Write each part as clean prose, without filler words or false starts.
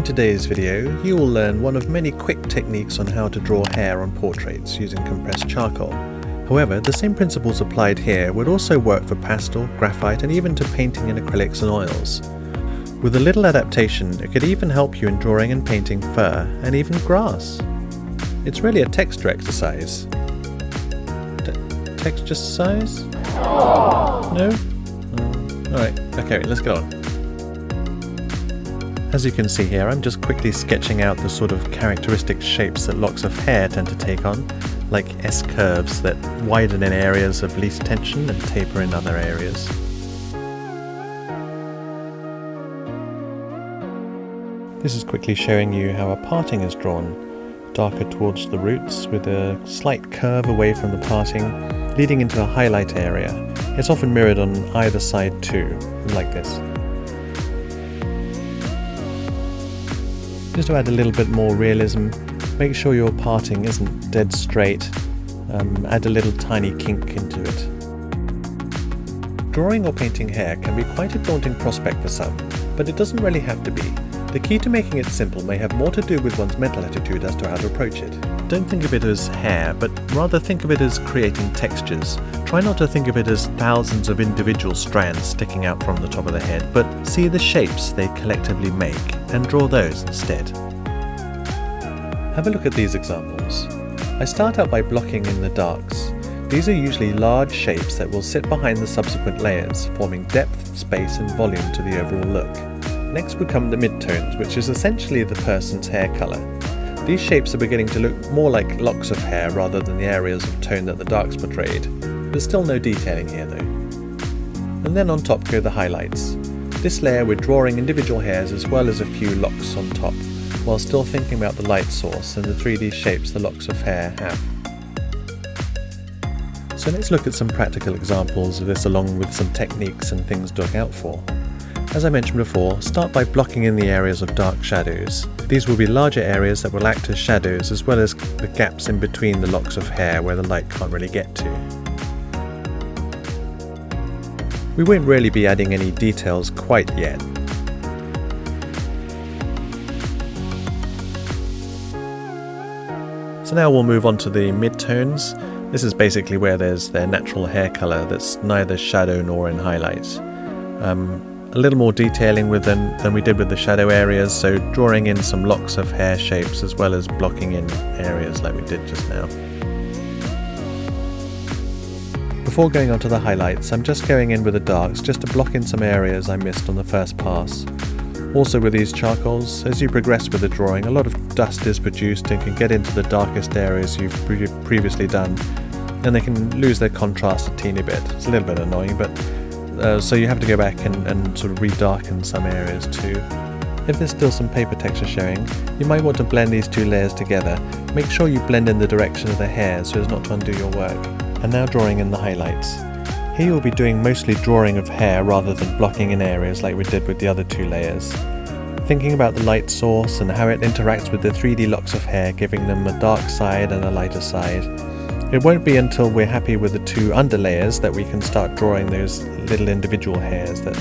today's video, you will learn one of many quick techniques on how to draw hair on portraits using compressed charcoal. However, the same principles applied here would also work for pastel, graphite, and even to painting in acrylics and oils. With a little adaptation, it could even help you in drawing and painting fur and even grass. It's really a texture exercise. Texture size? No? Alright, okay, let's go on. As you can see here, I'm just quickly sketching out the sort of characteristic shapes that locks of hair tend to take on, like S-curves that widen in areas of least tension and taper in other areas. This is quickly showing you how a parting is drawn, darker towards the roots with a slight curve away from the parting, leading into a highlight area. It's often mirrored on either side too, like this. Just to add a little bit more realism, make sure your parting isn't dead straight, add a little tiny kink into it. Drawing or painting hair can be quite a daunting prospect for some, but it doesn't really have to be. The key to making it simple may have more to do with one's mental attitude as to how to approach it. Don't think of it as hair, but rather think of it as creating textures. Try not to think of it as thousands of individual strands sticking out from the top of the head, but see the shapes they collectively make and draw those instead. Have a look at these examples. I start out by blocking in the darks. These are usually large shapes that will sit behind the subsequent layers, forming depth, space and volume to the overall look. Next would come the midtones, which is essentially the person's hair colour. These shapes are beginning to look more like locks of hair rather than the areas of tone that the darks portrayed. There's still no detailing here though. And then on top go the highlights. This layer we're drawing individual hairs as well as a few locks on top, while still thinking about the light source and the 3D shapes the locks of hair have. So let's look at some practical examples of this along with some techniques and things to look out for. As I mentioned before, start by blocking in the areas of dark shadows. These will be larger areas that will act as shadows as well as the gaps in between the locks of hair where the light can't really get to. We won't really be adding any details quite yet. So now we'll move on to the midtones. This is basically where there's their natural hair colour that's neither shadow nor in highlights. A little more detailing with them than we did with the shadow areas, so drawing in some locks of hair shapes as well as blocking in areas like we did just now. Before going on to the highlights, I'm just going in with the darks just to block in some areas I missed on the first pass. Also with these charcoals, as you progress with the drawing, a lot of dust is produced and can get into the darkest areas you've previously done, and they can lose their contrast a teeny bit. It's a little bit annoying, but so you have to go back and sort of redarken some areas too. If there's still some paper texture showing, you might want to blend these two layers together. Make sure you blend in the direction of the hair so as not to undo your work. And now drawing in the highlights. Here you'll be doing mostly drawing of hair rather than blocking in areas like we did with the other two layers. Thinking about the light source and how it interacts with the 3D locks of hair, giving them a dark side and a lighter side. It won't be until we're happy with the two underlayers that we can start drawing those little individual hairs that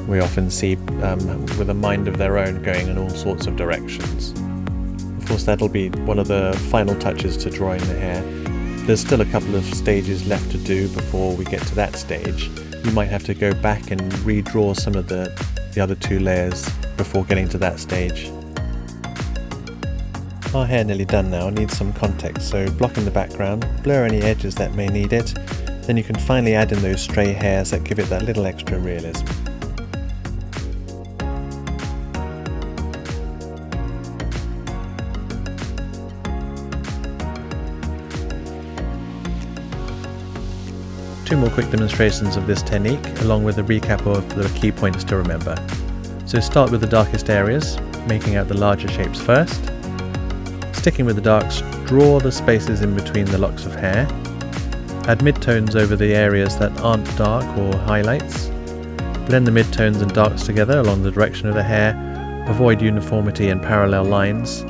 we often see with a mind of their own going in all sorts of directions. Of course, that'll be one of the final touches to drawing the hair. There's still a couple of stages left to do before we get to that stage. You might have to go back and redraw some of the other two layers before getting to that stage. Our hair nearly done now, needs some context, so block in the background, blur any edges that may need it, then you can finally add in those stray hairs that give it that little extra realism. Two more quick demonstrations of this technique, along with a recap of the key points to remember. So start with the darkest areas, making out the larger shapes first. Sticking with the darks, draw the spaces in between the locks of hair. Add midtones over the areas that aren't dark or highlights. Blend the midtones and darks together along the direction of the hair. Avoid uniformity and parallel lines.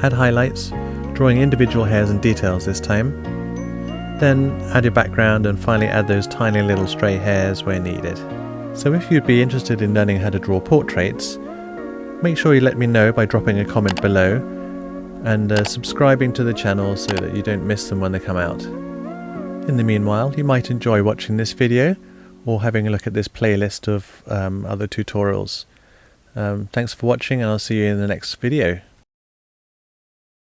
Add highlights, drawing individual hairs and details this time. Then add your background and finally add those tiny little stray hairs where needed. So if you'd be interested in learning how to draw portraits, Make sure you let me know by dropping a comment below and subscribing to the channel so that you don't miss them when they come out. In the meanwhile, you might enjoy watching this video or having a look at this playlist of other tutorials. Thanks for watching, and I'll see you in the next video.